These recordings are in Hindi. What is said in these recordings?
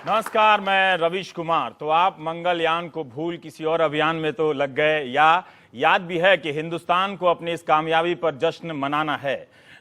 नमस्कार, मैं रवीश कुमार। तो आप मंगलयान को भूल किसी और अभियान में तो लग गए, या याद भी है कि हिंदुस्तान को अपनी इस कामयाबी पर जश्न मनाना है।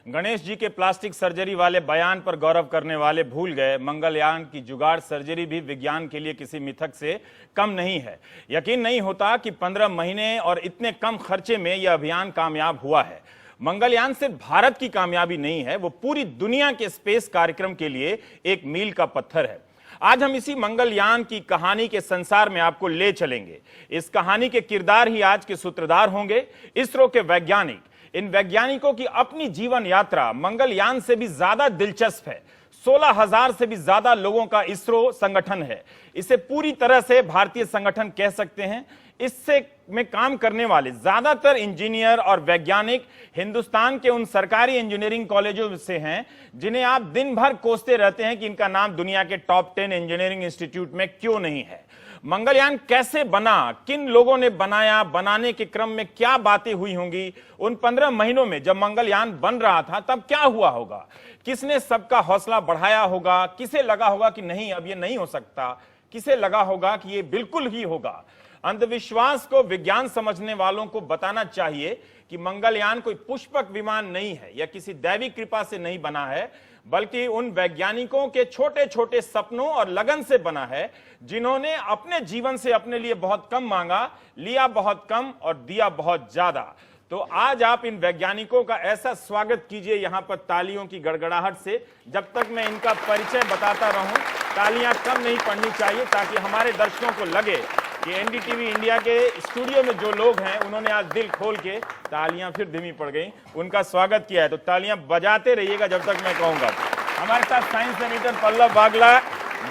गणेश जी के प्लास्टिक सर्जरी वाले बयान पर गौरव करने वाले भूल गए मंगलयान की जुगाड़ सर्जरी भी विज्ञान के लिए किसी मिथक से कम नहीं है। यकीन नहीं होता कि 15 महीने और इतने कम खर्चे में यह अभियान कामयाब हुआ है। मंगलयान सिर्फ भारत की कामयाबी नहीं है, वो पूरी दुनिया के स्पेस कार्यक्रम के लिए एक मील का पत्थर है। आज हम इसी मंगलयान की कहानी के संसार में आपको ले चलेंगे। इस कहानी के किरदार ही आज के सूत्रधार होंगे, इसरो के वैज्ञानिक। इन वैज्ञानिकों की अपनी जीवन यात्रा मंगलयान से भी ज्यादा दिलचस्प है। 16,000 से भी ज्यादा लोगों का इसरो संगठन है। इसे पूरी तरह से भारतीय संगठन कह सकते हैं। इससे में काम करने वाले ज्यादातर इंजीनियर और वैज्ञानिक हिंदुस्तान के उन सरकारी इंजीनियरिंग कॉलेजों से हैं जिन्हें आप दिन भर कोसते रहते हैं कि इनका नाम दुनिया के टॉप 10 इंजीनियरिंग इंस्टीट्यूट में क्यों नहीं है। मंगलयान कैसे बना, किन लोगों ने बनाया, बनाने के क्रम में क्या बातें हुई होंगी, उन 15 महीनों में जब मंगलयान बन रहा था तब क्या हुआ होगा, किसने सबका हौसला बढ़ाया होगा, किसे लगा होगा कि नहीं अब ये नहीं हो सकता, किसे लगा होगा कि ये बिल्कुल ही होगा। अंधविश्वास को विज्ञान समझने वालों को बताना चाहिए कि मंगलयान कोई पुष्पक विमान नहीं है या किसी दैवी कृपा से नहीं बना है, बल्कि उन वैज्ञानिकों के छोटे छोटे सपनों और लगन से बना है जिन्होंने अपने जीवन से अपने लिए बहुत कम मांगा, लिया बहुत कम और दिया बहुत ज्यादा। तो आज आप इन वैज्ञानिकों का ऐसा स्वागत कीजिए यहां पर तालियों की गड़गड़ाहट से। जब तक मैं इनका परिचय बताता रहूं, तालियां कम नहीं पड़नी चाहिए, ताकि हमारे दर्शकों को लगे कि एनडीटीवी इंडिया के स्टूडियो में जो लोग हैं उन्होंने आज दिल खोल के, तालियां फिर धीमी पड़ गई, उनका स्वागत किया है। तो तालियां बजाते रहिएगा जब तक मैं कहूंगा। हमारे साथ साइंस सेनेटर पल्लव बागला,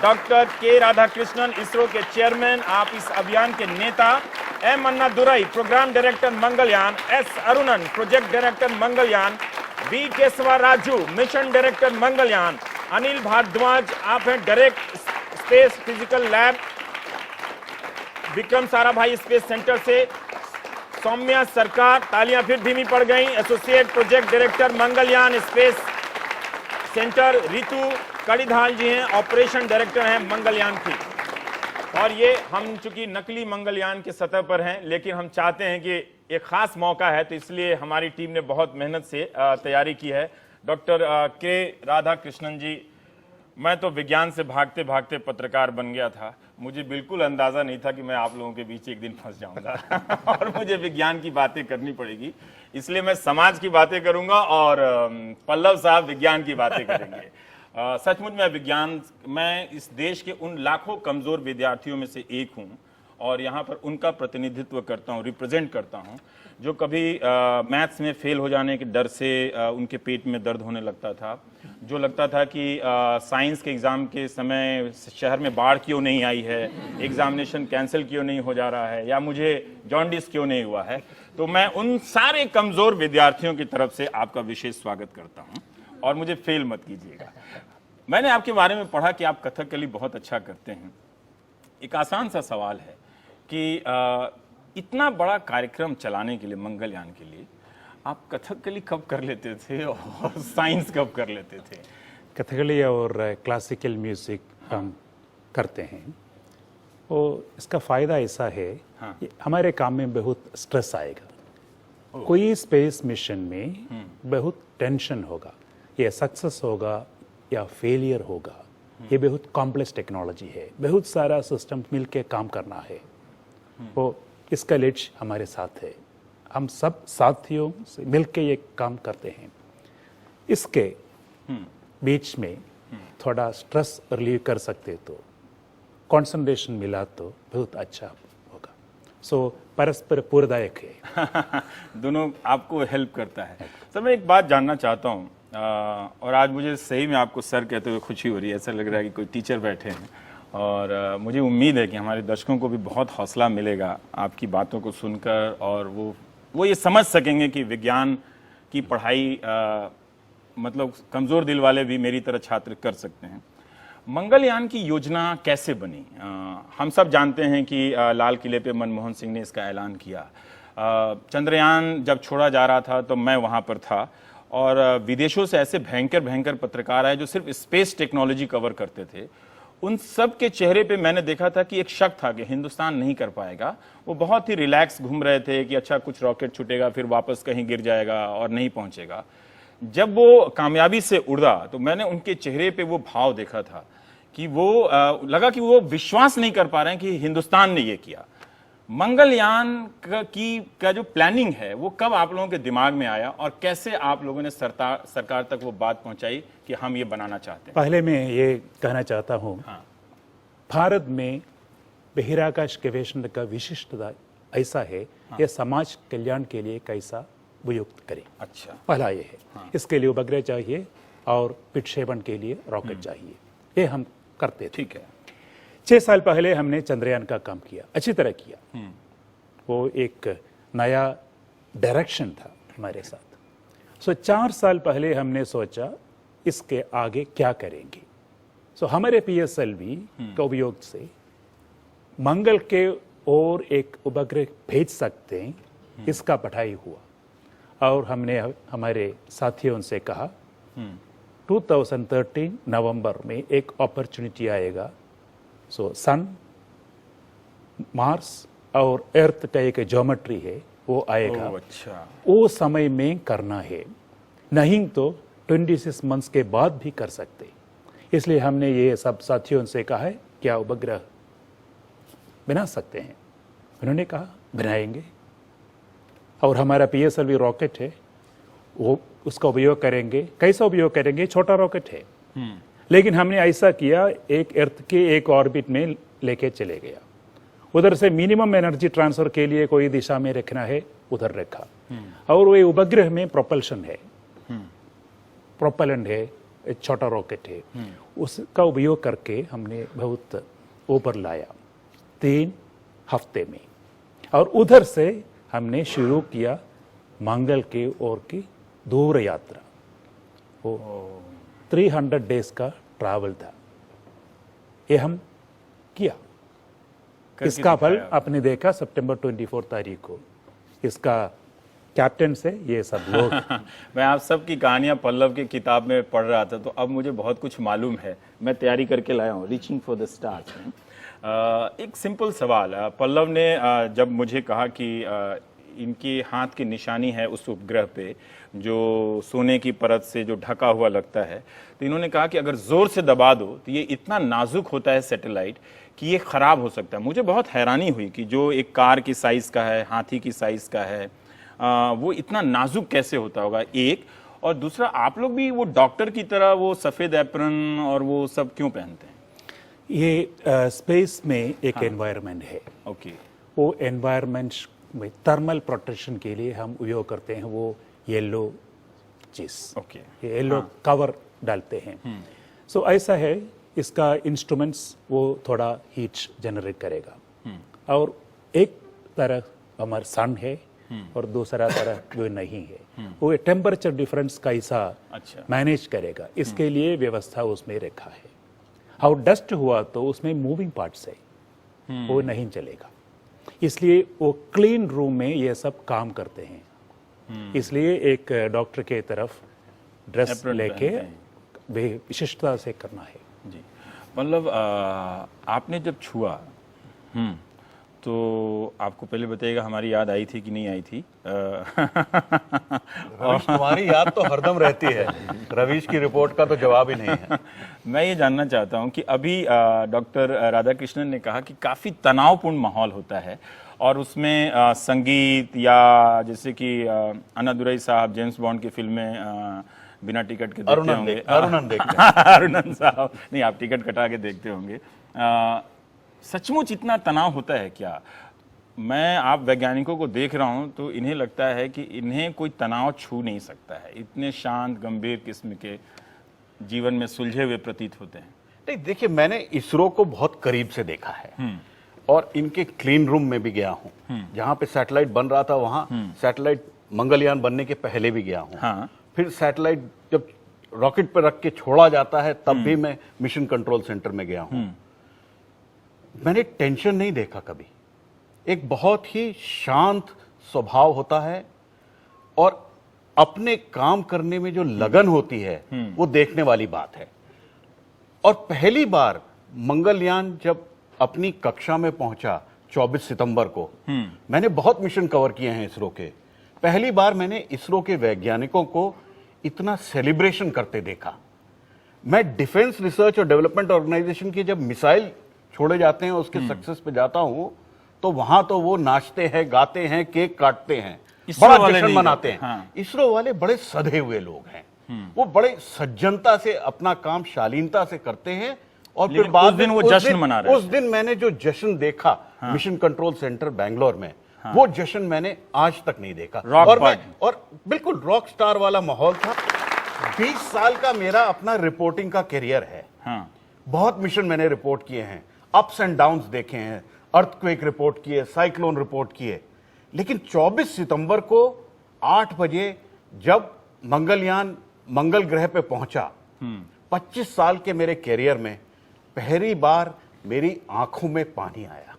डॉक्टर के राधाकृष्णन, इसरो के चेयरमैन, आप इस अभियान के नेता, M Anna Durai, programme director Mangalyaan, S Arunan, project director Mangalyaan, B Keshava Raju, mission director Mangalyaan, Anil Bhardwaj, आप हैं direct space physical lab, Vikram Sarabhai space centre से, सौम्या सरकार, तालियां फिर धीमी पड़ गई, associate project director Mangalyaan space centre, Ritu Karidhal ji हैं, ऑपरेशन डायरेक्टर हैं मंगलयान की। और ये हम चूंकि नकली मंगलयान के सतह पर हैं, लेकिन हम चाहते हैं कि एक खास मौका है, तो इसलिए हमारी टीम ने बहुत मेहनत से तैयारी की है। डॉक्टर के राधाकृष्णन जी, मैं तो विज्ञान से भागते भागते पत्रकार बन गया था। मुझे बिल्कुल अंदाजा नहीं था कि मैं आप लोगों के बीच एक दिन फंस जाऊंगा और मुझे विज्ञान की बातें करनी पड़ेगी। इसलिए मैं समाज की बातें करूंगा और पल्लव साहब विज्ञान की बातें करेंगे। सचमुच मैं इस देश के उन लाखों कमजोर विद्यार्थियों में से एक हूं और यहाँ पर उनका प्रतिनिधित्व करता हूँ, रिप्रेजेंट करता हूँ, जो कभी मैथ्स में फेल हो जाने के डर से उनके पेट में दर्द होने लगता था, जो लगता था कि साइंस के एग्ज़ाम के समय शहर में बाढ़ क्यों नहीं आई है, एग्जामिनेशन कैंसिल क्यों नहीं हो जा रहा है, या मुझे जॉन्डिस क्यों नहीं हुआ है। तो मैं उन सारे कमज़ोर विद्यार्थियों की तरफ से आपका विशेष स्वागत करता हूँ और मुझे फेल मत कीजिएगा। मैंने आपके बारे में पढ़ा कि आप कथकली बहुत अच्छा करते हैं। एक आसान सा सवाल है कि इतना बड़ा कार्यक्रम चलाने के लिए, मंगलयान के लिए, आप कथकली कब कर लेते थे और साइंस कब कर लेते थे? कथकली और क्लासिकल म्यूज़िक हम करते हैं। और इसका फ़ायदा ऐसा है, हाँ, कि हमारे काम में बहुत स्ट्रेस आएगा। कोई स्पेस मिशन में बहुत टेंशन होगा, ये सक्सेस होगा या फेलियर होगा। ये बहुत कॉम्प्लेक्स टेक्नोलॉजी है, बहुत सारा सिस्टम मिलके काम करना है। वो इसका लक्ष्य हमारे साथ है, हम सब साथियों से मिलके ये काम करते हैं। इसके बीच में थोड़ा स्ट्रेस रिलीव कर सकते तो, कंसंट्रेशन मिला तो बहुत अच्छा होगा। सो परस्पर पूर्वदायक है। दोनों आपको हेल्प करता है। सर, मैं एक बात जानना चाहता हूँ, और आज मुझे सही में आपको सर कहते हुए खुशी हो रही है। ऐसा लग रहा है कि कोई टीचर बैठे हैं और मुझे उम्मीद है कि हमारे दर्शकों को भी बहुत हौसला मिलेगा आपकी बातों को सुनकर, और वो ये समझ सकेंगे कि विज्ञान की पढ़ाई मतलब कमज़ोर दिल वाले भी मेरी तरह छात्र कर सकते हैं। मंगलयान की योजना कैसे बनी? हम सब जानते हैं कि लाल किले पे मनमोहन सिंह ने इसका ऐलान किया। चंद्रयान जब छोड़ा जा रहा था तो मैं वहाँ पर था, और विदेशों से ऐसे भयंकर भयंकर पत्रकार आए जो सिर्फ स्पेस टेक्नोलॉजी कवर करते थे। उन सब के चेहरे पे मैंने देखा था कि एक शक था कि हिंदुस्तान नहीं कर पाएगा। वो बहुत ही रिलैक्स घूम रहे थे कि अच्छा कुछ रॉकेट छूटेगा फिर वापस कहीं गिर जाएगा और नहीं पहुंचेगा। जब वो कामयाबी से उड़ा तो मैंने उनके चेहरे पे वो भाव देखा था कि वो लगा कि वो विश्वास नहीं कर पा रहे हैं कि हिंदुस्तान ने ये किया। मंगलयान का जो प्लानिंग है वो कब आप लोगों के दिमाग में आया और कैसे आप लोगों ने सरकार तक वो बात पहुंचाई कि हम ये बनाना चाहते हैं? पहले मैं ये कहना चाहता हूँ, भारत में बहिराकाश गवेषणा का विशिष्टता ऐसा है, यह समाज कल्याण के लिए कैसा उपयुक्त करें। अच्छा, पहला ये है। इसके लिए उपग्रह चाहिए और विक्षेपण के लिए रॉकेट चाहिए, ये हम करते थे। ठीक है। 6 साल पहले हमने चंद्रयान का काम किया, अच्छी तरह किया। वो एक नया डायरेक्शन था हमारे साथ। 4 साल पहले हमने सोचा इसके आगे क्या करेंगे। हमारे PSLV का उपयोग से मंगल के और एक उपग्रह भेज सकते हैं, इसका पढ़ाई हुआ और हमने हमारे साथियों से कहा 2013 नवंबर में एक अपॉर्चुनिटी आएगा। सन, मार्स और अर्थ का एक ज्योमेट्री है वो आएगा। अच्छा, वो समय में करना है, नहीं तो 26 मंथ्स के बाद भी कर सकते। इसलिए हमने ये सब साथियों से कहा है क्या उपग्रह बना सकते हैं। उन्होंने कहा बनाएंगे और हमारा PSLV रॉकेट है वो उसका उपयोग करेंगे। कैसा उपयोग करेंगे? छोटा रॉकेट है, लेकिन हमने ऐसा किया एक अर्थ के एक ऑर्बिट में लेके चले गया। उधर से मिनिमम एनर्जी ट्रांसफर के लिए कोई दिशा में रखना है उधर रखा, और वो उपग्रह में प्रोपल्शन है, प्रोपेलेंट है, एक छोटा रॉकेट है, उसका उपयोग करके हमने बहुत ऊपर लाया 3 हफ्ते में। और उधर से हमने शुरू किया मंगल के ओर की दूर यात्रा। वो 300 डेज का ट्रैवल था, ये हम किया। इसका फल आपने देखा सितंबर 24 तारीख को। इसका कैप्टन से ये सब लोग मैं आप सब की कहानियां पल्लव की किताब में पढ़ रहा था, तो अब मुझे बहुत कुछ मालूम है। मैं तैयारी करके लाया हूँ, रीचिंग फॉर द स्टार्स। एक सिंपल सवाल, पल्लव ने जब मुझे कहा कि इनके हाथ की निशानी है उस उपग्रह पे जो सोने की परत से जो ढका हुआ लगता है, तो इन्होंने कहा कि अगर जोर से दबा दो तो ये इतना नाजुक होता है सैटेलाइट कि ये खराब हो सकता है। मुझे बहुत हैरानी हुई कि जो एक कार की साइज का है, हाथी की साइज का है, वो इतना नाजुक कैसे होता होगा। एक और दूसरा, आप लोग भी वो डॉक्टर की तरह वो सफेद एप्रन और वो सब क्यों पहनते हैं? ये स्पेस में एक एनवायरनमेंट है। ओके, वो एनवायरनमेंट में थर्मल प्रोटेक्शन के लिए हम उपयोग करते हैं वो येलो चीज। ओके, येलो कवर डालते हैं। ऐसा है, इसका इंस्ट्रूमेंट्स वो थोड़ा हीट जनरेट करेगा। और एक तरह हमारा सन है और दूसरा तरह वो नहीं है। वो टेम्परेचर डिफरेंस कैसा मैनेज करेगा, इसके लिए व्यवस्था उसमें रखा है। और डस्ट हुआ तो उसमें मूविंग पार्ट्स है, वो नहीं चलेगा। इसलिए वो क्लीन रूम में ये सब काम करते हैं। इसलिए एक डॉक्टर के तरफ ड्रेस लेके विशिष्टता से करना है। जी पल्लव, आपने जब छुआ तो आपको पहले बताइएगा हमारी याद आई थी कि नहीं आई थी? रवीश, तुम्हारी याद तो हरदम रहती है, रवीश की रिपोर्ट का तो जवाब ही नहीं है। मैं ये जानना चाहता हूं कि अभी डॉक्टर राधाकृष्णन ने कहा कि काफी तनावपूर्ण माहौल होता है और उसमें संगीत या जैसे कि अन्नादुरई साहब जेम्स बॉन्ड की फिल्में बिना टिकट के देखते होंगे। अरुणन साहब नहीं, आप टिकट कटा के देखते होंगे। सचमुच इतना तनाव होता है क्या? मैं आप वैज्ञानिकों को देख रहा हूं तो इन्हें लगता है कि इन्हें कोई तनाव छू नहीं सकता है। इतने शांत गंभीर किस्म के जीवन में सुलझे हुए प्रतीत होते हैं। नहीं, देखिए, मैंने इसरो को बहुत करीब से देखा है और इनके क्लीन रूम में भी गया हूं। जहां पे सैटेलाइट बन रहा था वहां सैटेलाइट मंगलयान बनने के पहले भी गया हूं। हाँ। फिर सैटेलाइट जब रॉकेट पर रख के छोड़ा जाता है तब भी मैं मिशन कंट्रोल सेंटर में गया हूं। मैंने टेंशन नहीं देखा कभी। एक बहुत ही शांत स्वभाव होता है और अपने काम करने में जो लगन होती है वो देखने वाली बात है। और पहली बार मंगलयान जब अपनी कक्षा में पहुंचा 24 सितंबर को, मैंने बहुत मिशन कवर किए हैं इसरो के। पहली बार मैंने इसरो के वैज्ञानिकों को इतना सेलिब्रेशन करते देखा। मैं डिफेंस रिसर्च और डेवलपमेंट ऑर्गेनाइजेशन की जब मिसाइल छोड़े जाते हैं उसके सक्सेस पे जाता हूं तो वहां तो वो नाचते हैं, गाते हैं, केक काटते हैं, बड़ा जश्न मनाते हैं। हाँ। इसरो वाले बड़े सधे हुए लोग हैं, वो बड़े सज्जनता से अपना काम शालीनता से करते हैं। और फिर लेकिन बाद उस दिन में वो जश्न मना रहे उस दिन मैंने जो जश्न देखा मिशन कंट्रोल सेंटर बैंगलोर में, वो जश्न मैंने आज तक नहीं देखा। और बिल्कुल रॉक स्टार वाला माहौल था। 20 साल का मेरा अपना रिपोर्टिंग का करियर है। हाँ। बहुत मिशन मैंने रिपोर्ट किए हैं, अप्स एंड डाउन्स देखे हैं, अर्थक्वेक रिपोर्ट किए, साइक्लोन रिपोर्ट किए। लेकिन 24 सितंबर को 8 बजे जब मंगलयान मंगल ग्रह पे पहुंचा, 25 साल के मेरे कैरियर में पहली बार मेरी आंखों में पानी आया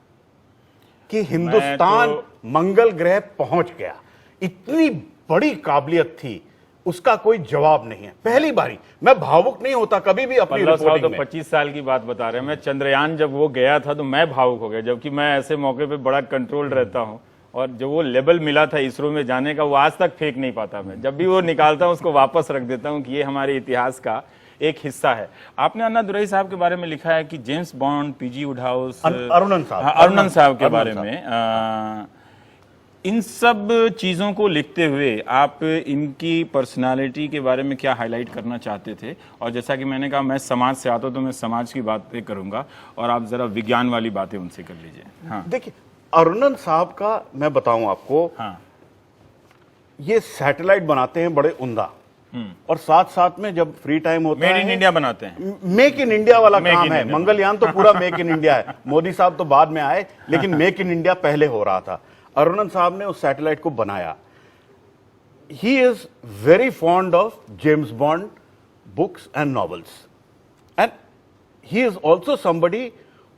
कि हिंदुस्तान मंगल ग्रह पहुंच गया। इतनी बड़ी काबिलियत थी, उसका कोई जवाब नहीं है। पहली बारी मैं भावुक नहीं होता कभी भी अपनी रिपोर्टिंग में। 25 साल की बात बता रहे हैं। मैं चंद्रयान जब वो गया था तो मैं भावुक हो गया, जबकि मैं ऐसे मौके पे बड़ा कंट्रोल रहता हूं। और जो वो लेवल मिला था इसरो में जाने का, वो आज तक फेंक नहीं पाता मैं। जब भी वो निकालता हूं उसको वापस रख देता हूं कि ये हमारे इतिहास का एक हिस्सा है। आपने अन्नादुरई साहब के बारे में लिखा है कि जेम्स बॉन्ड, पीजी वुडहाउस, अरुणन साहब के बारे में, इन सब चीज़ों को लिखते हुए आप इनकी पर्सनालिटी के बारे में क्या हाईलाइट करना चाहते थे? और जैसा कि मैंने कहा, मैं समाज से आता हूं तो मैं समाज की बातें करूंगा और आप जरा विज्ञान वाली बातें उनसे कर लीजिए। हाँ। देखिए, अरुणन साहब का मैं बताऊं आपको, हाँ। ये सैटेलाइट बनाते हैं बड़े उम्दा, और साथ साथ में जब फ्री टाइम होता है मेड इन इंडिया बनाते हैं। मेक इन इंडिया वाला काम है। मंगलयान तो पूरा मेक इन इंडिया है। मोदी साहब तो बाद में आए, लेकिन मेक इन इंडिया पहले हो रहा था। अरुणन साहब ने उस सैटेलाइट को बनाया। He is very fond of James bond books and novels, and he is also somebody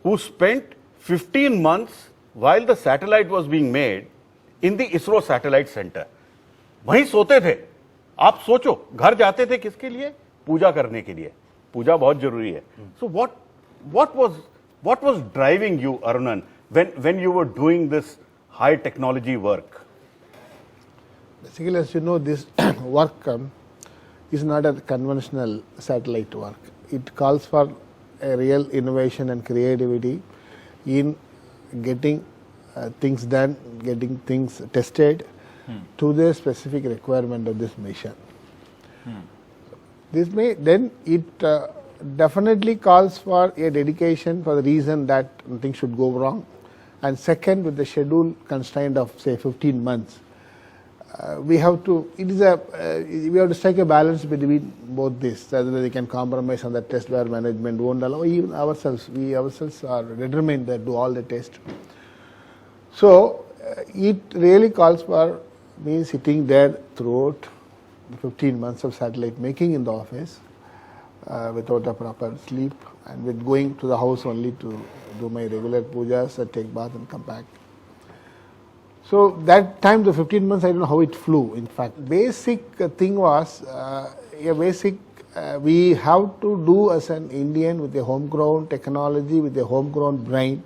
who spent 15 months while the satellite was being made in the ISRO satellite center. वहीं सोते थे। आप सोचो, घर जाते थे किसके लिए? पूजा करने के लिए। पूजा बहुत जरूरी है। So what was driving you, Arunan, when you were doing this high technology work? Basically, as you know, this work is not a conventional satellite work. It calls for a real innovation and creativity in getting things done, getting things tested to the specific requirement of this mission. This may then it definitely calls for a dedication for the reason that nothing should go wrong, and second, with the schedule constraint of say 15 months, we have to. It is a we have to strike a balance between both this. Rather than we can compromise on the test where management won't allow. Even ourselves, we ourselves are determined that do all the tests. So it really calls for me sitting there throughout the 15 months of satellite making in the office without a proper sleep, and with going to the house only to do my regular pujas, take bath and come back. So that time, the 15 months, I don't know how it flew. In fact, basic thing was we have to do as an Indian with a homegrown technology, with a homegrown brain,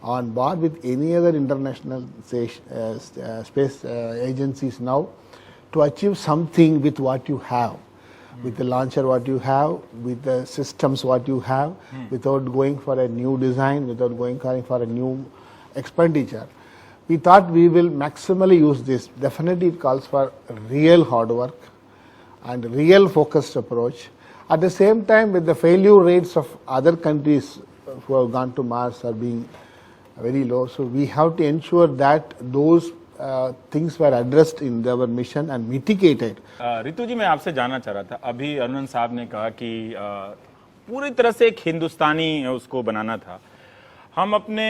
on board with any other international space agencies now, to achieve something with what you have, with the launcher what you have, with the systems what you have, without going for a new design, without going for a new expenditure. We thought we will maximally use this. Definitely it calls for real hard work and real focused approach. At the same time, with the failure rates of other countries who have gone to Mars are being very low, so we have to ensure that those things were addressed in our mission and mitigated. Ritu जी, मैं आपसे जानना चाह रहा था, अभी अरुणन साहब ने कहा कि पूरी तरह से एक हिंदुस्तानी उसको बनाना था। हम अपने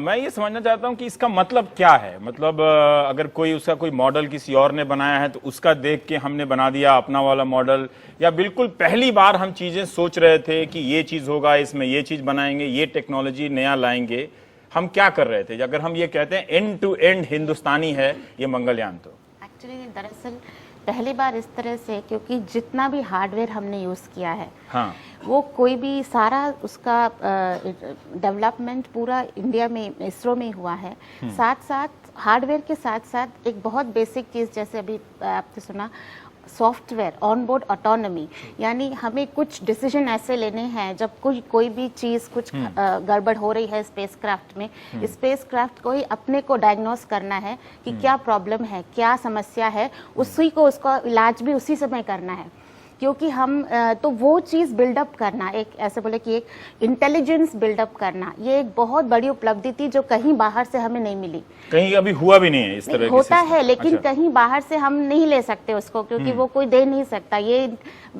मैं ये समझना चाहता हूं कि इसका मतलब क्या है। मतलब अगर कोई उसका कोई मॉडल किसी और ने बनाया है तो उसका देख के हमने बना दिया अपना वाला मॉडल, या बिल्कुल पहली बार हम चीजें सोच रहे थे कि ये चीज होगा, इसमें ये चीज बनाएंगे, ये टेक्नोलॉजी नया लाएंगे। हम क्या कर रहे थे? अगर हम ये कहते हैं एंड टू एंड हिंदुस्तानी है ये मंगलयान, तो एक्चुअली दरअसल पहली बार इस तरह से, क्योंकि जितना भी हार्डवेयर हमने यूज़ किया है, हाँ, वो कोई भी सारा उसका डेवलपमेंट पूरा इंडिया में इसरो में हुआ है। साथ साथ हार्डवेयर के साथ साथ एक बहुत बेसिक चीज़, जैसे अभी आपने सुना, सॉफ्टवेयर ऑन बोर्ड ऑटोनॉमी, यानी हमें कुछ डिसीजन ऐसे लेने हैं जब कोई भी चीज़ कुछ गड़बड़ हो रही है स्पेसक्राफ्ट में, स्पेसक्राफ्ट को ही अपने को डायग्नोस करना है कि क्या प्रॉब्लम है, क्या समस्या है, उसी को उसका इलाज भी उसी समय करना है। क्योंकि हम तो वो चीज़ बिल्डअप करना, एक ऐसे बोले कि एक इंटेलिजेंस बिल्डअप करना, ये एक बहुत बड़ी उपलब्धि थी जो कहीं बाहर से हमें नहीं मिली। कहीं अभी हुआ भी नहीं है इस तरह की होता सिस्टम। है, लेकिन अच्छा। कहीं बाहर से हम नहीं ले सकते उसको, क्योंकि वो कोई दे नहीं सकता। ये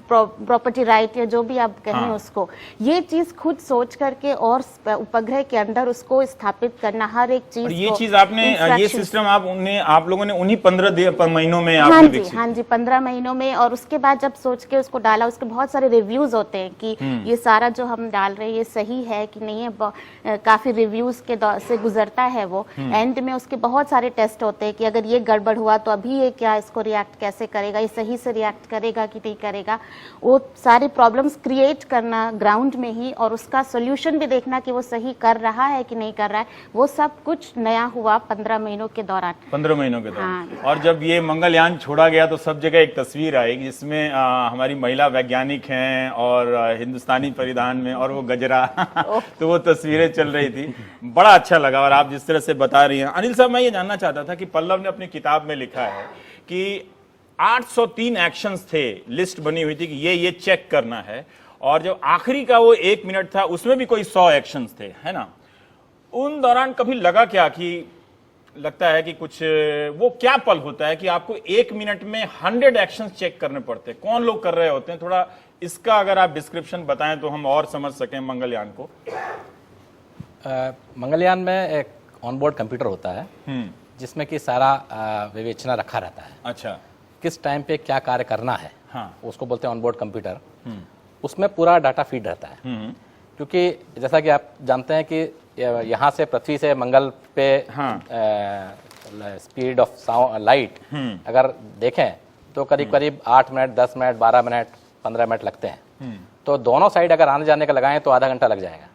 प्रॉपर्टी राइट या जो भी आप कहें उसको, ये चीज खुद सोच करके और उपग्रह के अंदर उसको स्थापित करना, हर एक चीज और ये को, चीज आपने, ये instructions। सिस्टम आप लोगों ने उन्हीं 15 महीनों में हाँ आपने जी, विकसित हाँ जी, 15 महीनों में। और उसके बाद जब सोच के उसको डाला, उसके बहुत सारे रिव्यूज होते हैं कि ये सारा जो हम डाल रहे हैं ये सही है कि नहीं है। काफी रिव्यूज के दौर से गुजरता है वो। एंड में उसके बहुत सारे टेस्ट होते हैं कि अगर ये गड़बड़ हुआ तो अभी ये क्या, इसको रिएक्ट कैसे करेगा, ये सही से रिएक्ट करेगा कि नहीं करेगा। वो सारे प्रॉब्लम्स क्रिएट करना ग्राउंड में ही, और उसका सोल्यूशन भी देखना कि वो सही कर रहा है कि नहीं कर रहा है। वो सब कुछ नया हुआ 15 महीनों के दौरान। 15 महीनों के दौरान। हाँ। और जब ये मंगलयान छोड़ा गया तो सब जगह एक तस्वीर आई जिसमें हमारी महिला वैज्ञानिक हैं और हिंदुस्तानी परिधान में, और वो गजरा तो वो तस्वीरें चल रही थी, बड़ा अच्छा लगा। और आप जिस तरह से बता रही हैं अनिल साहब, मैं ये जानना चाहता था कि पल्लव ने अपनी किताब में लिखा है कि 803 एक्शंस थे, लिस्ट बनी हुई थी कि ये चेक करना है, और जब आखिरी का वो 1 मिनट था उसमें भी कोई 100 एक्शंस थे, है ना। उन दौरान कभी लगा क्या कि लगता है कि कुछ वो क्या पल होता है कि आपको 1 मिनट में 100 एक्शंस चेक करने पड़ते हैं, कौन लोग कर रहे होते हैं? थोड़ा इसका अगर आप डिस्क्रिप्शन बताएं तो हम और समझ सकें मंगलयान को। मंगलयान में एक ऑनबोर्ड कंप्यूटर होता है जिसमें कि सारा विवेचना रखा रहता है। अच्छा। किस टाइम पे क्या कार्य करना है, हाँ। उसको बोलते हैं ऑनबोर्ड कंप्यूटर। उसमें पूरा डाटा फीड रहता है। क्योंकि जैसा कि आप जानते हैं कि यहाँ से पृथ्वी से मंगल पे हाँ। स्पीड ऑफ लाइट अगर देखें तो करीब करीब 8 मिनट, 10 मिनट, 12 मिनट, 15 मिनट लगते हैं। तो दोनों साइड अगर आने जाने का लगाएं तो आधा घंटा लग जाएगा।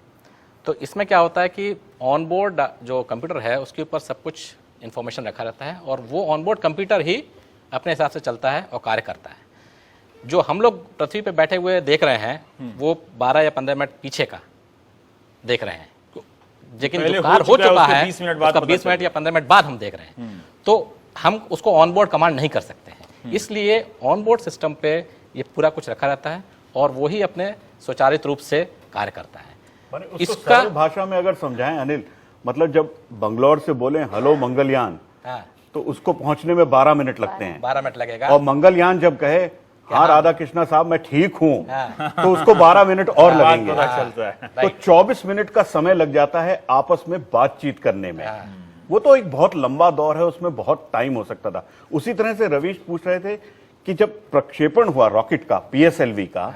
तो इसमें क्या होता है कि ऑनबोर्ड जो कंप्यूटर है उसके ऊपर सब कुछ इंफॉर्मेशन रखा रहता है, और वो ऑनबोर्ड कंप्यूटर ही अपने हिसाब से चलता है और कार्य करता है। जो हम लोग पृथ्वी पे बैठे हुए देख रहे हैं वो 12 या 15 मिनट पीछे का देख रहे हैं, लेकिन जो कार्य हो चुका है 20 मिनट बाद, 20 मिनट या 15 मिनट बाद हम देख रहे हैं। तो हम उसको ऑनबोर्ड कमांड नहीं कर सकते हैं, इसलिए ऑनबोर्ड सिस्टम पे ये पूरा कुछ रखा रहता है और वो ही अपने स्वचालित रूप से कार्य करता है। इसका सरल भाषा में अगर समझाएं अनिल, मतलब जब बंगलौर से बोले हेलो मंगलयान, हाँ, तो उसको पहुंचने में 12 मिनट लगते हैं। 12 मिनट लगेगा। और मंगलयान जब कहे हाँ राधा कृष्णा साहब मैं ठीक हूं, तो उसको 12 मिनट और लगेंगे। पता चलता है। तो 24 मिनट का समय लग जाता है आपस में बातचीत करने में। वो तो एक बहुत लंबा दौर है, उसमें बहुत टाइम हो सकता था। उसी तरह से रवीश पूछ रहे थे कि जब प्रक्षेपण हुआ रॉकेट का, PSLV का,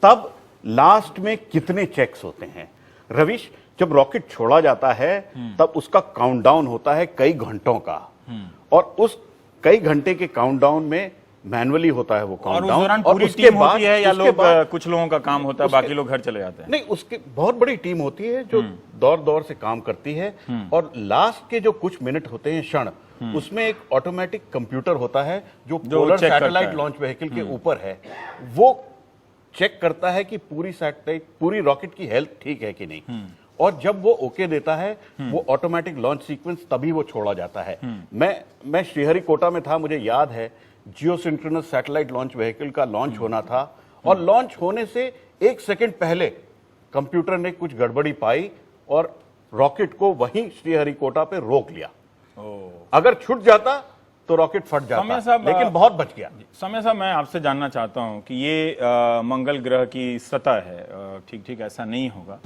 तब लास्ट में कितने चेक्स होते हैं? रवीश, जब रॉकेट छोड़ा जाता है तब उसका काउंटडाउन होता है कई घंटों का, और उस कई घंटे के काउंटडाउन में मैनुअली होता है वो और उस काउंटडाउन। दौरान पूरी टीम होती है या लोग, कुछ लोगों का काम होता है, बाकी लोग घर चले जाते हैं? नहीं, उसकी बहुत बड़ी टीम होती है जो दौर दौर से काम करती है, और लास्ट के जो कुछ मिनट होते हैं, क्षण, उसमें एक ऑटोमेटिक कंप्यूटर होता है जो पोलर चेक करता सैटेलाइट है। लॉन्च व्हीकल के ऊपर है। वो चेक करता है कि पूरी सैटेलाइट, पूरी रॉकेट की हेल्थ ठीक है कि नहीं, और जब वो ओके देता है वो ऑटोमेटिक लॉन्च सीक्वेंस, तभी वो छोड़ा जाता है। मैं श्रीहरिकोटा में था, मुझे याद है जियोसिंक्रोनस सैटेलाइट लॉन्च व्हीकल का लॉन्च होना था, और लॉन्च होने से 1 सेकंड पहले कंप्यूटर ने कुछ गड़बड़ी पाई और रॉकेट को वहीं श्रीहरिकोटा पे रोक लिया। अगर छूट जाता तो रॉकेट फट जाता, लेकिन बहुत बच गया। समय साहब, मैं आपसे जानना चाहता हूं कि ये मंगल ग्रह की सतह है, ठीक ऐसा नहीं होगा,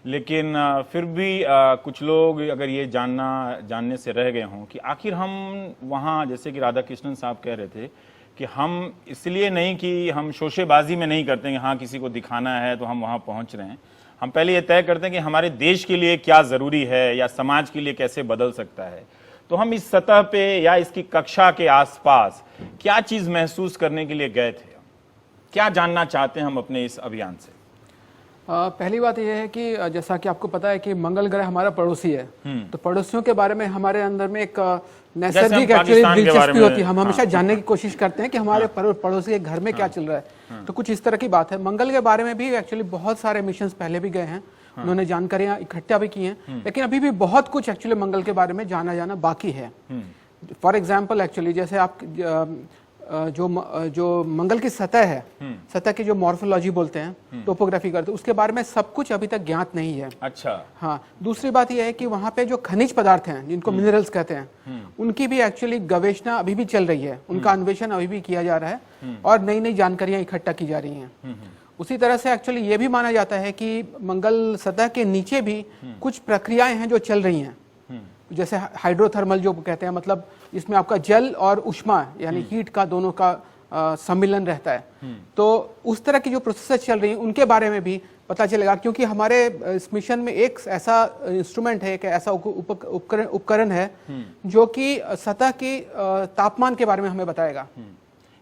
लेकिन फिर भी कुछ लोग अगर ये जानने से रह गए हों कि आखिर हम वहाँ, जैसे कि राधा कृष्णन साहब कह रहे थे कि हम इसलिए नहीं कि हम शोशेबाजी में नहीं करते हैं कि हाँ किसी को दिखाना है तो हम वहाँ पहुँच रहे हैं, हम पहले ये तय करते हैं कि हमारे देश के लिए क्या ज़रूरी है या समाज के लिए कैसे बदल सकता है। तो हम इस सतह पे या इसकी कक्षा के आसपास क्या चीज महसूस करने के लिए गए थे? क्या जानना चाहते हैं हम अपने इस अभियान से? पहली बात यह है कि जैसा कि आपको पता है कि मंगल ग्रह हमारा पड़ोसी है, तो पड़ोसियों के बारे में हमारे अंदर में एक नैसर्गिक एक्चुअली दिलचस्पी होती है। हम हमेशा जानने की कोशिश करते हैं कि हमारे पड़ोसी के घर में क्या चल रहा है। तो कुछ इस तरह की बात है। मंगल के बारे में भी एक्चुअली बहुत सारे मिशंस पहले भी गए हैं, उन्होंने जानकारियां इकट्ठा भी की हैं, लेकिन अभी भी बहुत कुछ एक्चुअली मंगल के बारे में जाना बाकी है। फॉर एग्जाम्पल एक्चुअली जैसे आप जो मंगल की सतह है, सतह की जो मॉर्फोलॉजी बोलते हैं, टोपोग्राफी करते हैं, उसके बारे में सब कुछ अभी तक ज्ञात नहीं है। अच्छा। हाँ, दूसरी बात यह है कि वहां पे जो खनिज पदार्थ हैं जिनको मिनरल्स कहते हैं, उनकी भी एक्चुअली गवेषणा अभी भी चल रही है, उनका अन्वेषण अभी भी किया जा रहा है और नई नई जानकारियां इकट्ठा की जा रही हैं। उसी तरह से एक्चुअली ये भी माना जाता है कि मंगल सतह के नीचे भी कुछ प्रक्रियाएं हैं जो चल रही हैं, जैसे हाइड्रोथर्मल जो कहते हैं, मतलब इसमें आपका जल और उष्मा यानी हीट का दोनों का सम्मिलन रहता है। तो उस तरह की जो प्रोसेस चल रही हैं उनके बारे में भी पता चलेगा, क्योंकि हमारे इस मिशन में एक ऐसा इंस्ट्रूमेंट है, एक ऐसा उपकरण है जो कि सतह की तापमान के बारे में हमें बताएगा।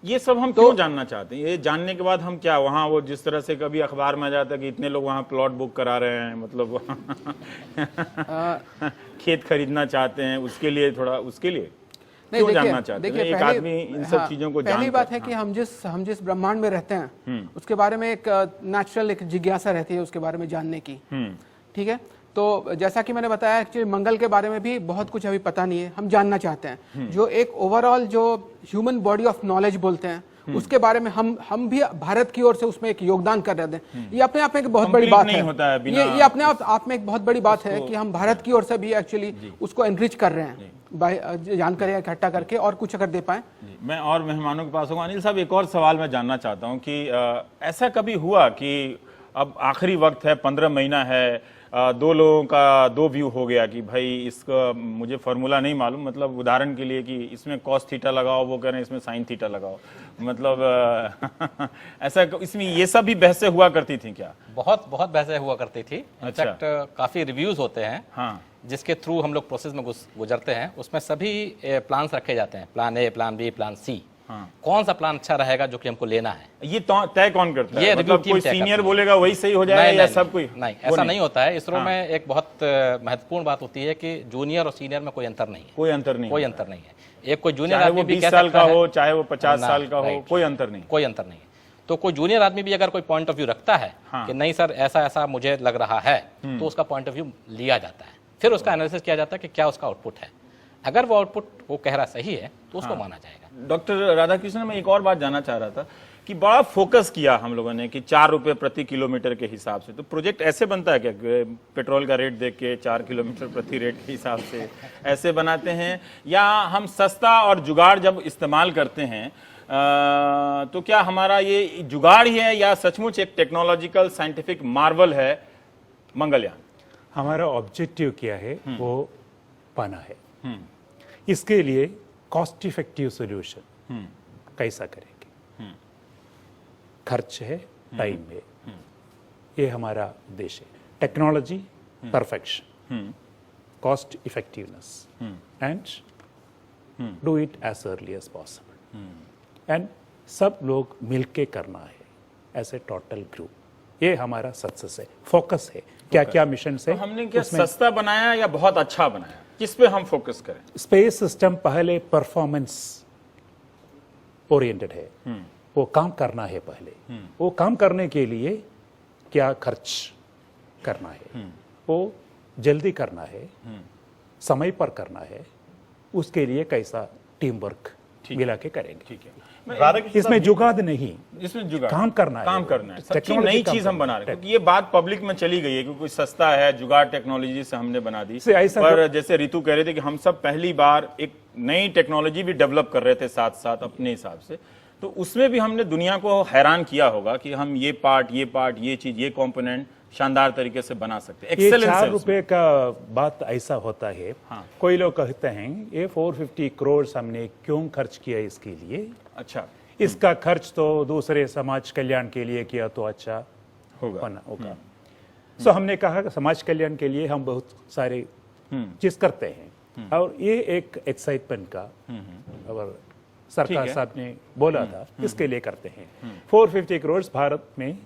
ये सब हम क्यों जानना चाहते हैं? ये जानने के बाद हम क्या वहाँ, वो जिस तरह से कभी अखबार में आ जाता है कि इतने लोग वहाँ प्लॉट बुक करा रहे हैं, मतलब खेत खरीदना चाहते हैं, उसके लिए थोड़ा, उसके लिए नहीं, क्यों जानना चाहते हैं? एक आदमी इन सब चीजों को पहली बात है कि हम जिस ब्रह्मांड में रहते हैं उसके बारे में एक नेचुरल एक जिज्ञासा रहती है उसके बारे में जानने की। ठीक है, तो जैसा कि मैंने बताया एक्चुअली मंगल के बारे में भी बहुत कुछ अभी पता नहीं है, हम जानना चाहते हैं। जो एक ओवरऑल जो ह्यूमन बॉडी ऑफ नॉलेज बोलते हैं उसके बारे में हम भी भारत की ओर से उसमें एक योगदान कर रहे थे। ये अपने आप में एक बहुत बड़ी बात है। ये अपने आप में एक बहुत बड़ी बात है कि हम भारत की ओर से भी एक्चुअली उसको एनरिच कर रहे हैं जानकारियां इकट्ठा करके, और कुछ अगर दे पाए। मैं और मेहमानों के पास हूँ। अनिल साहब, एक और सवाल मैं जानना चाहता हूँ कि ऐसा कभी हुआ कि अब आखिरी वक्त है, 15 महीना है, दो लोगों का दो व्यू हो गया कि भाई इसका मुझे फॉर्मूला नहीं मालूम, मतलब उदाहरण के लिए कि इसमें कॉस थीटा लगाओ, वो कह रहे हैं इसमें साइन थीटा लगाओ, मतलब ऐसा इसमें ये सब भी बहसें हुआ करती थी क्या? बहुत बहसें हुआ करती थी। अच्छा। इनफैक्ट काफी रिव्यूज होते हैं, हाँ, जिसके थ्रू हम लोग प्रोसेस में गुजरते हैं। उसमें सभी प्लान्स रखे जाते हैं, plan A, plan B, plan C. हाँ। कौन सा प्लान अच्छा रहेगा जो कि हमको लेना है, ये तय कौन करता है? ये मतलब कोई सीनियर बोलेगा वही सही हो जाएगा या सब कोई? नहीं, ऐसा नहीं होता है। इसरो में एक बहुत महत्वपूर्ण बात होती है कि जूनियर और सीनियर में कोई अंतर नहीं है। कोई अंतर नहीं है। एक कोई जूनियर आदमी भी 20 साल का हो, चाहे वो 50 साल का हो, कोई अंतर नहीं है। तो कोई जूनियर आदमी भी अगर कोई पॉइंट ऑफ व्यू रखता है कि नहीं सर ऐसा ऐसा मुझे लग रहा है, तो उसका पॉइंट ऑफ व्यू लिया जाता है, फिर उसका एनालिसिस किया जाता है कि क्या उसका आउटपुट है। अगर वो आउटपुट वो कह रहा सही है तो उसको माना जाएगा। डॉक्टर राधाकृष्णन, मैं एक और बात जानना चाह रहा था कि बड़ा फोकस किया हम लोगों ने कि 4 रुपए प्रति किलोमीटर के हिसाब से, तो प्रोजेक्ट ऐसे बनता है क्या? पेट्रोल का रेट देख के 4 किलोमीटर प्रति रेट के हिसाब से ऐसे बनाते हैं, या हम सस्ता और जुगाड़ जब इस्तेमाल करते हैं तो क्या हमारा ये जुगाड़ ही है या सचमुच एक टेक्नोलॉजिकल साइंटिफिक मार्वल है मंगलयान? हमारा ऑब्जेक्टिव क्या है वो पाना है। इसके लिए कॉस्ट इफेक्टिव सॉल्यूशन कैसा करेंगे, खर्च है, टाइम है, ये हमारा उद्देश्य है। Technology perfection, cost effectiveness and do it as early as possible, and सब लोग मिलके करना है एज ए टोटल ग्रुप। ये हमारा सक्सेस है, फोकस है। क्या क्या मिशन से तो हमने क्या सस्ता बनाया या बहुत अच्छा बनाया, किस पे हम फोकस करें? स्पेस सिस्टम पहले परफॉर्मेंस ओरिएंटेड है, वो काम करना है पहले। वो काम करने के लिए क्या खर्च करना है, वो जल्दी करना है, समय पर करना है, उसके लिए कैसा टीम वर्क मिला के करेंगे। ठीक है, इसमें जुगाड़ नहीं, इसमें जुगाड़ काम करना है, सच्ची नई चीज हम बना रहे हैं, क्योंकि ये बात पब्लिक में चली गई है कि कोई सस्ता है, जुगाड़ टेक्नोलॉजी से हमने बना दी। पर जैसे रितु कह रहे थे कि हम सब पहली बार एक नई टेक्नोलॉजी भी डेवलप कर रहे थे साथ साथ अपने हिसाब से, तो उसमें भी हमने दुनिया को हैरान किया होगा कि हम ये पार्ट ये चीज ये कॉम्पोनेंट शानदार तरीके से बना सकते हैं। ये 4 रुपए का बात ऐसा होता है। हाँ। कोई लोग कहते हैं ये 450 करोड़ हमने क्यों खर्च किया इसके लिए? अच्छा, इसका खर्च तो दूसरे समाज कल्याण के लिए किया तो अच्छा होगा। सो हमने कहा कि समाज कल्याण के लिए हम बहुत सारे चीज करते हैं, और ये एक एक्साइटमेंट का और सरकार साहब ने बोला था इसके लिए करते हैं। 450 करोड़ भारत में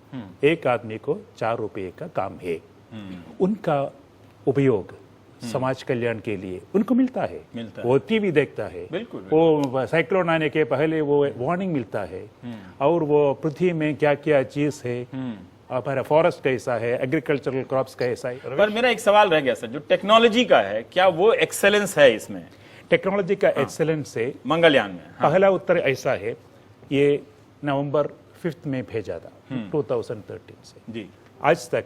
एक आदमी को 4 रुपए का काम है, उनका उपयोग समाज कल्याण के लिए उनको मिलता है। वो टीवी देखता है, वो साइक्लोन आने के पहले वो वार्निंग मिलता है, और वो पृथ्वी में क्या क्या चीज है, हमारा फॉरेस्ट कैसा है, एग्रीकल्चरल क्रॉप्स कैसा है। पर मेरा एक सवाल रह गया सर, जो टेक्नोलॉजी का है, क्या वो एक्सेलेंस है इसमें? टेक्नोलॉजी का एक्सेलेंस से मंगलयान में पहला उत्तर ऐसा है, ये नवंबर 5 में भेजा था 2013 से जी। आज तक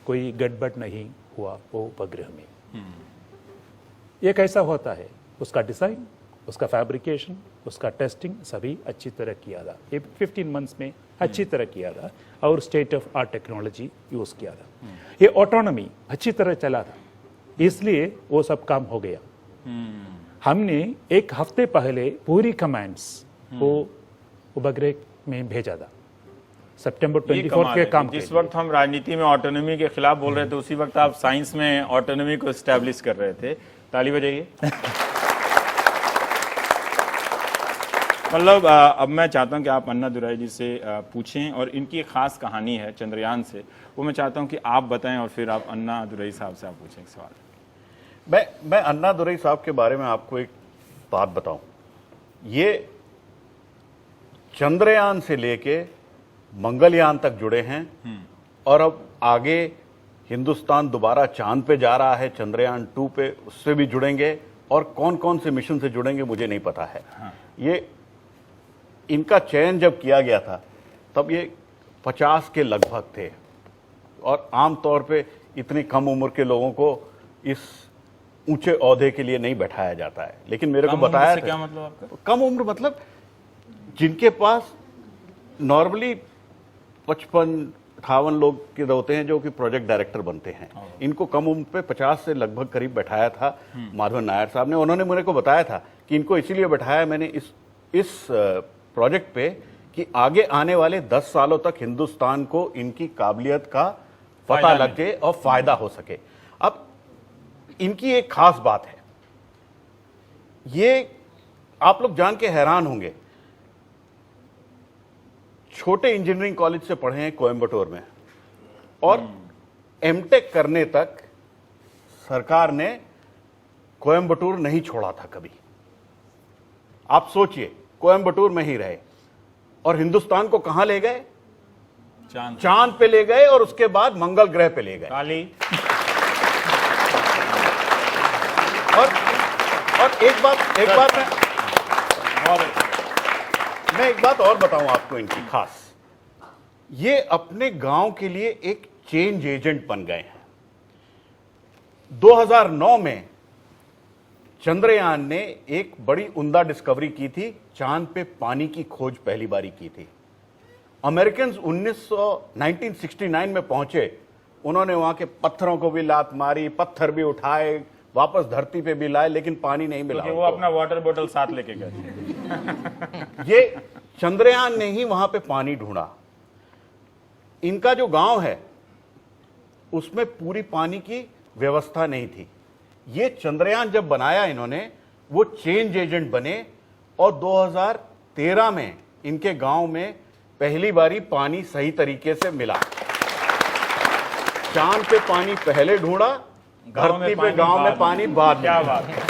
कोई गड़बड़ नहीं हुआ वो उपग्रह में। ये कैसा होता है, उसका डिजाइन, उसका फैब्रिकेशन, उसका टेस्टिंग सभी अच्छी तरह किया था। ये 15 मंथ्स में अच्छी तरह किया था और state of art technology use किया था। ये ऑटोनॉमी अच्छी तरह चला था, इसलिए वो सब काम हो गया। हमने एक हफ्ते पहले पूरी कमांड्स को उपग्रह में भेजा था सितंबर 24 के काम के जिस वक्त हम राजनीति में ऑटोनॉमी के खिलाफ बोल रहे थे, उसी वक्त आप साइंस में ऑटोनॉमी को एस्टैब्लिश कर रहे थे। ताली बजाइए। मतलब अब मैं चाहता हूं कि आप अन्ना दुराई जी से पूछें, और इनकी एक खास कहानी है चंद्रयान से, वो मैं चाहता हूं कि आप बताएं और फिर आप अन्ना दुराई साहब से आप पूछें एक सवाल। मैं अन्ना दुराई साहब के बारे में आपको एक बात बताऊं। ये चंद्रयान से लेके मंगलयान तक जुड़े हैं, और अब आगे हिंदुस्तान दोबारा चांद पे जा रहा है, चंद्रयान 2 पे, उससे भी जुड़ेंगे, और कौन कौन से मिशन से जुड़ेंगे मुझे नहीं पता है। ये इनका चयन जब किया गया था तब ये 50 के लगभग थे, और आमतौर पे इतनी कम उम्र के लोगों को इस ऊंचे ओहदे के लिए नहीं बैठाया जाता है। लेकिन मेरे को बताया था, क्या मतलब आपका? कम उम्र मतलब जिनके पास नॉर्मली 55-58 लोग के होते हैं जो कि प्रोजेक्ट डायरेक्टर बनते हैं, इनको कम उम्र पे 50 से लगभग करीब बैठाया था माधवन नायर साहब ने। उन्होंने मेरे को बताया था कि इनको इसीलिए बैठाया मैंने इस प्रोजेक्ट पे कि आगे आने वाले 10 सालों तक हिंदुस्तान को इनकी काबिलियत का पता लगे और फायदा हो सके। अब इनकी एक खास बात है, ये आप लोग जान के हैरान होंगे, छोटे इंजीनियरिंग कॉलेज से पढ़े हैं कोयंबटूर में, और एमटेक करने तक सरकार ने कोयंबटूर नहीं छोड़ा था कभी। आप सोचिए, कोयंबटूर में ही रहे, और हिंदुस्तान को कहां ले गए? चांद पे ले गए, और उसके बाद मंगल ग्रह पे ले गए। और एक बात मैं एक बात और बताऊं आपको इनकी खास, ये अपने गांव के लिए एक चेंज एजेंट बन गए हैं। 2009 में चंद्रयान ने एक बड़ी उम्दा डिस्कवरी की थी, चांद पे पानी की खोज पहली बारी की थी। अमेरिकन 1969 में पहुंचे, उन्होंने वहां के पत्थरों को भी लात मारी, पत्थर भी उठाए, वापस धरती पे भी लाए, लेकिन पानी नहीं मिला। वो अपना वाटर बोतल साथ लेके गए। ये चंद्रयान ने ही वहां पे पानी ढूंढा। इनका जो गांव है उसमें पूरी पानी की व्यवस्था नहीं थी। ये चंद्रयान जब बनाया इन्होंने, वो चेंज एजेंट बने, और 2013 में इनके गांव में पहली बारी पानी सही तरीके से मिला। चांद पे पानी पहले ढूंढा, धरती पे गांव में पानी बाद में। क्या बात है।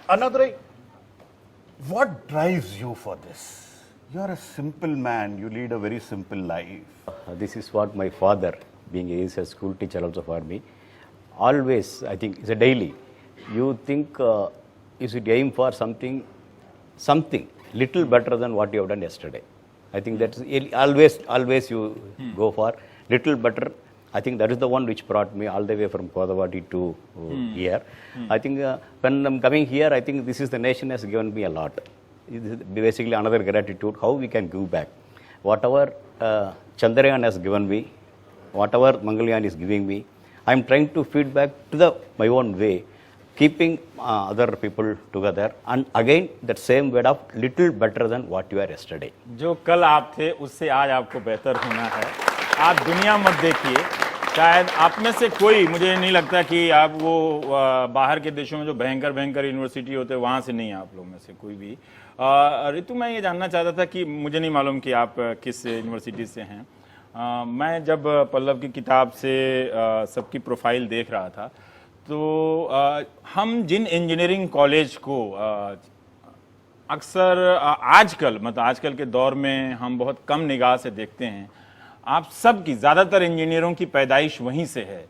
Another, what drives you for this? You are a simple man. You lead a very simple life. This is what my father, being a school teacher also for me, always, I think, it's a daily. You think you should aim for something little better than what you have done yesterday. I think that's always you go for little better. I think that is the one which brought me all the way from Kodavati to here. I think when I'm coming here, I think this is the nation has given me a lot. It is basically another gratitude, how we can give back. Whatever Chandrayaan has given me, whatever Mangalyaan is giving me, I'm trying to feed back to my own way, keeping other people together, and again that same word of little better than what you are yesterday. जो कल आप थे उससे आज आपको बेहतर होना है। आप दुनिया मत देखिए, शायद आप में से कोई, मुझे नहीं लगता कि आप वो बाहर के देशों में जो भयंकर भयंकर यूनिवर्सिटी होते हैं वहाँ से नहीं है आप लोग में से कोई भी। ऋतु, मैं ये जानना चाहता था कि मुझे नहीं मालूम कि आप किस यूनिवर्सिटी से हैं। मैं जब पल्लव की किताब से सबकी प्रोफाइल देख रहा था तो हम जिन इंजीनियरिंग कॉलेज को अक्सर आजकल, मतलब आजकल के दौर में हम बहुत कम निगाह से देखते हैं, आप सब की, ज़्यादातर इंजीनियरों की पैदाइश वहीं से है।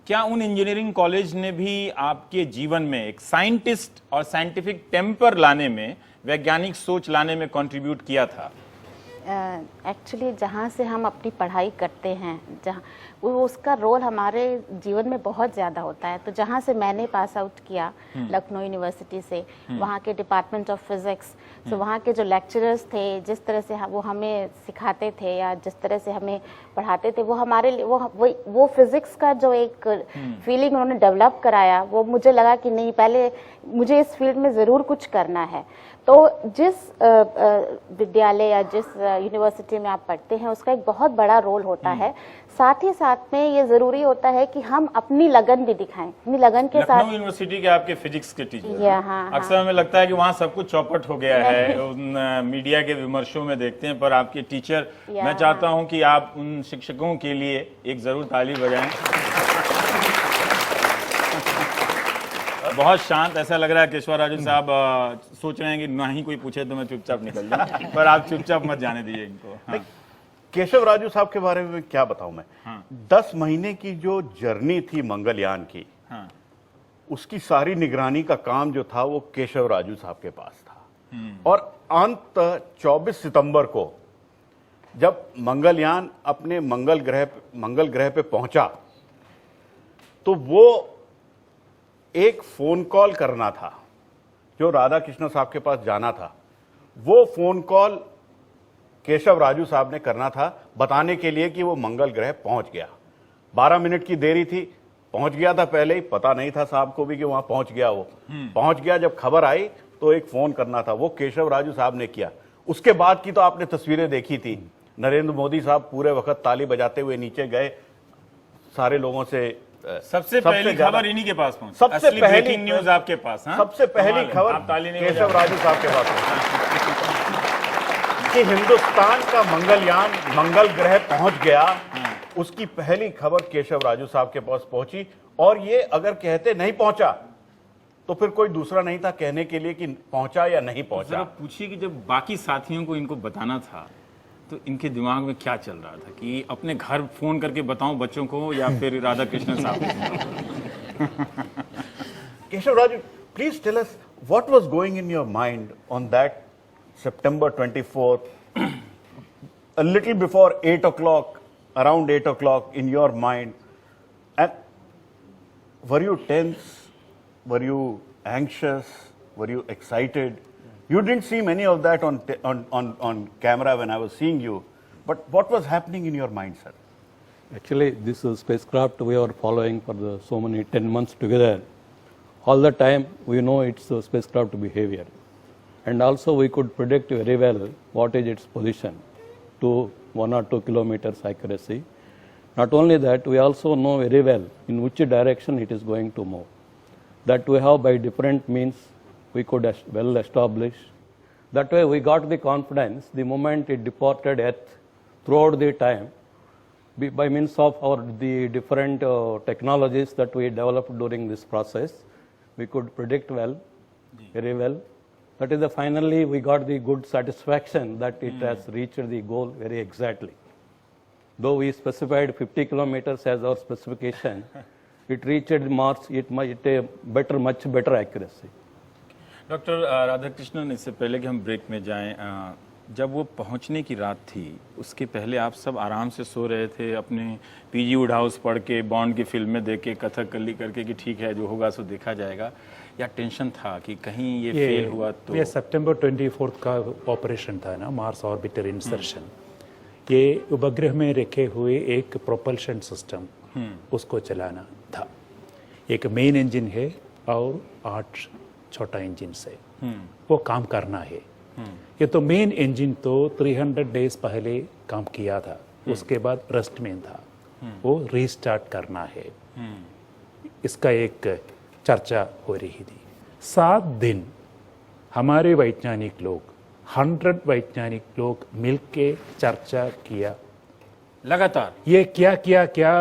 क्या उन इंजीनियरिंग कॉलेज ने भी आपके जीवन में एक साइंटिस्ट और साइंटिफिक टेम्पर लाने में, वैज्ञानिक सोच लाने में कंट्रीब्यूट किया था? एक्चुअली जहाँ से हम अपनी पढ़ाई करते हैं, जहाँ उसका रोल हमारे जीवन में बहुत ज़्यादा होता है। तो जहाँ से मैंने पास आउट किया लखनऊ यूनिवर्सिटी से, वहाँ के डिपार्टमेंट ऑफ फिज़िक्स, तो वहाँ के जो लेक्चरर्स थे, जिस तरह से वो हमें सिखाते थे या जिस तरह से हमें पढ़ाते थे, वो हमारे लिए वो फिज़िक्स का जो एक फीलिंग उन्होंने डेवलप कराया, वो मुझे लगा कि नहीं, पहले मुझे इस फील्ड में ज़रूर कुछ करना है। तो जिस विद्यालय या जिस यूनिवर्सिटी में आप पढ़ते हैं उसका एक बहुत बड़ा रोल होता है। साथ ही साथ में ये जरूरी होता है कि हम अपनी लगन भी दिखाएं, अपनी लगन के साथ। लखनऊ यूनिवर्सिटी के आपके फिजिक्स के टीचर, हाँ, अक्सर हमें लगता है कि वहाँ सब कुछ चौपट हो गया है, उन मीडिया के विमर्शों में देखते हैं, पर आपके टीचर, मैं चाहता हूँ कि आप उन शिक्षकों के लिए एक जरूर ताली बजाएं। बहुत शांत, ऐसा लग रहा है केशव राजू साहब सोच रहे हैं कि ना ही कोई पूछे तो मैं चुपचाप निकल जाऊं, पर आप चुपचाप मत जाने दीजिए इनको। हाँ। केशव राजू साहब के बारे में क्या बताऊं मैं। हाँ। 10 महीने की जो जर्नी थी मंगलयान की, हाँ, उसकी सारी निगरानी का काम जो था वो केशव राजू साहब के पास था। और अंत 24 सितंबर को जब मंगलयान अपने मंगल ग्रह पे पहुंचा तो वो एक फोन कॉल करना था जो राधा कृष्ण साहब के पास जाना था। वो फोन कॉल केशव राजू साहब ने करना था बताने के लिए कि वो मंगल ग्रह पहुंच गया। 12 मिनट की देरी थी, पहुंच गया था पहले ही, पता नहीं था साहब को भी कि वहां पहुंच गया। वो पहुंच गया, जब खबर आई तो एक फोन करना था, वो केशव राजू साहब ने किया। उसके बाद की तो आपने तस्वीरें देखी थी, नरेंद्र मोदी साहब पूरे वक्त ताली बजाते हुए नीचे गए, सारे लोगों से सबसे पहली खबर इन्हीं के पास पहुंची। सबसे पहली न्यूज आपके पास। हाँ? सबसे पहली खबर केशव राजू साहब के पास कि हिंदुस्तान का मंगलयान मंगल ग्रह पहुंच गया। उसकी पहली खबर केशव राजू साहब के पास पहुंची। और ये अगर कहते नहीं पहुंचा तो फिर कोई दूसरा नहीं था कहने के लिए कि पहुंचा या नहीं पहुंचा। पूछिए कि जब बाकी साथियों को इनको बताना था तो इनके दिमाग में क्या चल रहा था कि अपने घर फोन करके बताऊं बच्चों को या फिर राधा कृष्ण साहब को? Keshav Raju, please tell us what was going in your mind on that September 24th, a little before 8 o'clock, around 8 o'clock in your mind. And were you tense? Were you anxious? Were you excited? You didn't seem any of that on camera when I was seeing you. But what was happening in your mind, sir? Actually, this spacecraft we are following for so many 10 months together. All the time we know its spacecraft behavior. And also we could predict very well what is its position to 1 or 2 kilometers accuracy. Not only that, we also know very well in which direction it is going to move. That we have by different means we could well establish. That way we got the confidence the moment it departed Earth throughout the time by means of the different technologies that we developed during this process. We could predict well, very well. That is finally we got the good satisfaction that it has reached the goal very exactly. Though we specified 50 kilometers as our specification, it reached Mars much better accuracy. Doctor Radhakrishnan, इससे पहले कि हम ब्रेक में जाएं, जब वो पहुंचने की रात थी उसके पहले आप सब आराम से सो रहे थे, अपने पीजी वुड हाउस पढ़ के, बॉन्ड की फिल्में देख के, कथकली करके कि ठीक है जो होगा सो देखा जाएगा, या टेंशन था कि कहीं ये फेल हुआ तो? ये सितंबर 24 का ऑपरेशन था ना, मार्स ऑर्बिटर इंसर्शन। ये उपग्रह में रखे हुए एक प्रोपल्शन सिस्टम उसको चलाना था। एक मेन इंजन है और 8 छोटा इंजन से वो काम करना है। ये तो मेन इंजन तो 300 डेज पहले काम किया था, उसके बाद रेस्ट में था। वो रीस्टार्ट करना है, इसका एक चर्चा हो रही थी। 7 दिन हमारे वैज्ञानिक लोग 100 वैज्ञानिक लोग मिलके चर्चा किया लगातार। ये क्या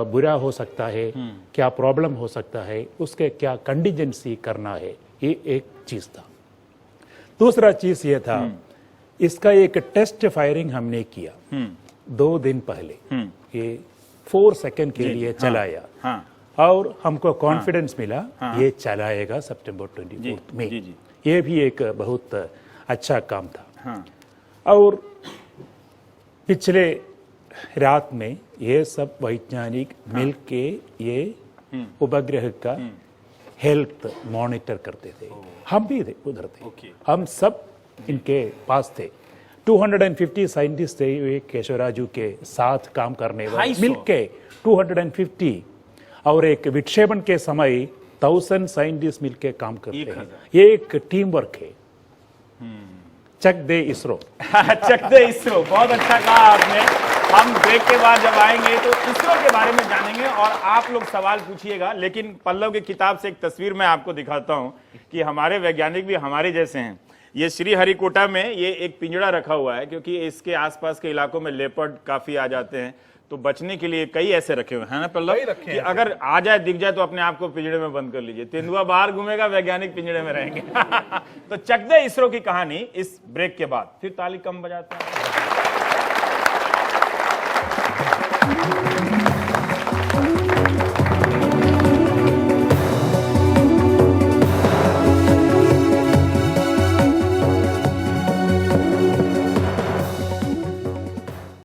बुरा हो सकता है, क्या प्रॉब्लम हो सकता है, उसके क्या कंटीजेंसी करना है, ये एक चीज था। दूसरा चीज ये था, इसका एक टेस्ट फायरिंग हमने किया 2 दिन पहले, ये 4 सेकंड के लिए चलाया, और हमको कॉन्फिडेंस मिला ये चलाएगा सितंबर 24 में। ये भी एक बहुत अच्छा काम था। और पिछले रात में ये सब वैज्ञानिक मिलके ये उपग्रह का हेल्थ मॉनिटर करते थे। हम भी थे उधर थे, हम सब इनके पास थे। 250 साइंटिस्ट थे ये केशवराजू के साथ काम करने वाले मिलके 250, और एक विक्षेपण के समय 1000 साइंटिस्ट मिलके काम करते हैं। ये एक टीम वर्क है। चक दे इसरो। चक दे इसरो, बहुत अच्छा कहा आपने। हम ब्रेक के बाद जब आएंगे तो इसरो के बारे में जानेंगे और आप लोग सवाल पूछिएगा। लेकिन पल्लव की किताब से एक तस्वीर मैं आपको दिखाता हूं कि हमारे वैज्ञानिक भी हमारे जैसे हैं। ये श्रीहरिकोटा में ये एक पिंजड़ा रखा हुआ है, क्योंकि इसके आसपास के इलाकों में लेपर्ड काफी आ जाते हैं, तो बचने के लिए कई ऐसे रखे हुए हैं ना पल्लव, कि अगर आ जाए दिख जाए तो अपने आप को पिंजड़े में बंद कर लीजिए। तेंदुआ बाहर घूमेगा, वैज्ञानिक पिंजड़े में रहेंगे। तो चक दे इसरो की कहानी इस ब्रेक के बाद। फिर ताली कम बजाते हैं।